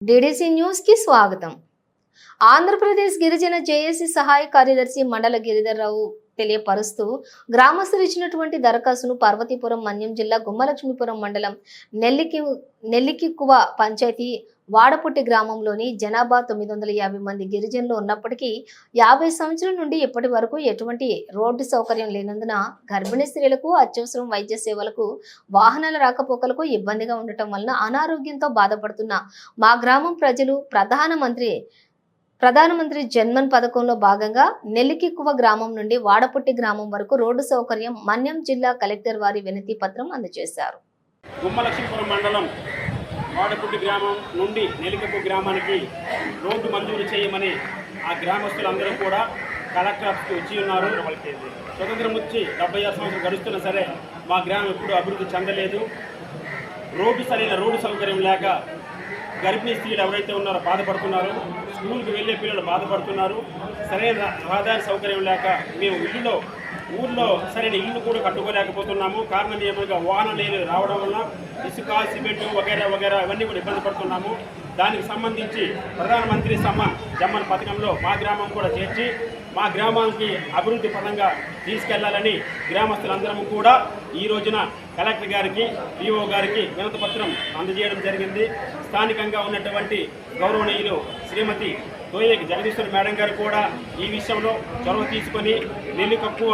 DDC news की स्वागतम। ఆంధ్రప్రదేశ్ గిరిజన జేఏసీ సహాయ కార్యదర్శి మండల గిరిధర్రావు తెలియపరుస్తూ గ్రామస్తులు ఇచ్చినటువంటి దరఖాస్తును పార్వతీపురం మన్యం జిల్లా గుమ్మలక్ష్మీపురం మండలం నెల్లికిక్కువ పంచాయతీ వాడపుట్టి గ్రామంలోని జనాభా 950 మంది గిరిజనులు ఉన్నప్పటికీ 50 సంవత్సరాల నుండి ఇప్పటి వరకు ఎటువంటి రోడ్డు సౌకర్యం లేనందున గర్భిణీ స్త్రీలకు అత్యవసరం వైద్య సేవలకు వాహనాల రాకపోకలకు ఇబ్బందిగా ఉండటం వలన అనారోగ్యంతో బాధపడుతున్న మా గ్రామం ప్రజలు ప్రధానమంత్రి జన్మన్ పథకంలో భాగంగా నెల్లికిక్కువ గ్రామం నుండి వాడపుట్టి గ్రామం వరకు రోడ్డు సౌకర్యం మన్యం జిల్లా కలెక్టర్ వారి వినతి పత్రం అందజేశారు. గుమ్మలక్ష్మీపురం మండలం వాడపుట్టి గ్రామం నుండి నెల్లికిక్కువ గ్రామానికి రోడ్డు మంజూరు చేయమని ఆ గ్రామస్తులందరూ కూడా కలెక్టర్కి వచ్చి ఉన్నారు. స్వతంత్రం వచ్చి 76 సంవత్సరాలు గడుస్తున్నా సరే మా గ్రామం ఎప్పుడు అభివృద్ధి చెందలేదు. సరైన రోడ్డు సౌకర్యం లేక గర్భిణీ స్త్రీలు ఎవరైతే ఉన్నారో బాధపడుతున్నారు, స్కూల్కి వెళ్ళే పిల్లలు బాధపడుతున్నారు. సరైన రహదారి సౌకర్యం లేక మేము ఊళ్ళో సరైన ఇల్లు కూడా కట్టుకోలేకపోతున్నాము. కారణం ఏమనగా వాహనాలు రావడం వల్ల ఇసుక, సిమెంటు వగైరా ఇవన్నీ కూడా ఇబ్బంది పడుతున్నాము. దానికి సంబంధించి ప్రధానమంత్రి జన్మన్ పథకంలో మా గ్రామం కూడా చేర్చి మా గ్రామానికి అభివృద్ధి పరంగా తీసుకెళ్లాలని గ్రామస్తులందరము కూడా ఈ రోజున కలెక్టర్ గారికి, పిఓ గారికి వినతి పత్రం అందజేయడం జరిగింది. స్థానికంగా ఉన్నటువంటి గౌరవనీయులు శ్రీమతి తోయేకి జగదీశ్వరి మేడం గారు కూడా ఈ విషయంలో చొరవ తీసుకొని నెల్లికిక్కువ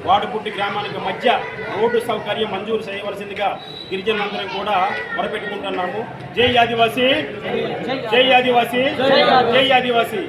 వాడపుట్టి గ్రామానికి మధ్య రోడ్డు సౌకర్యం మంజూరు చేయవలసిందిగా గిరిజనులందరం కూడా మొరపెట్టుకుంటున్నాము. జై ఆదివాసీ, జై ఆదివాసీ, జై ఆదివాసీ.